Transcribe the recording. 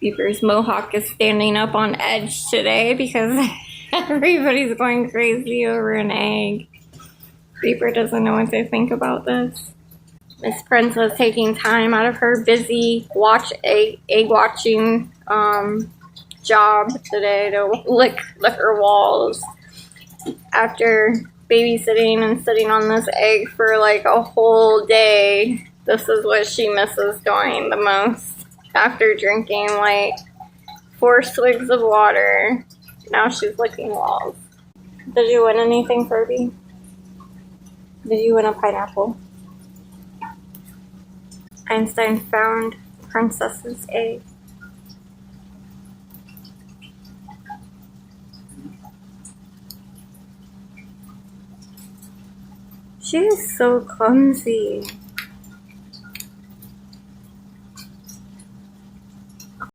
Beaver's mohawk is standing up on edge today because everybody's going crazy over an egg. Beaver doesn't know what to think about this. Miss Princess taking time out of her busy egg watching job today to lick her walls after babysitting and sitting on this egg for like a whole day. This is what she misses doing the most. After drinking like 4 swigs of water, now she's licking walls. Did you win anything, Furby? Did you win a pineapple? Einstein found Princess's egg. She is so clumsy.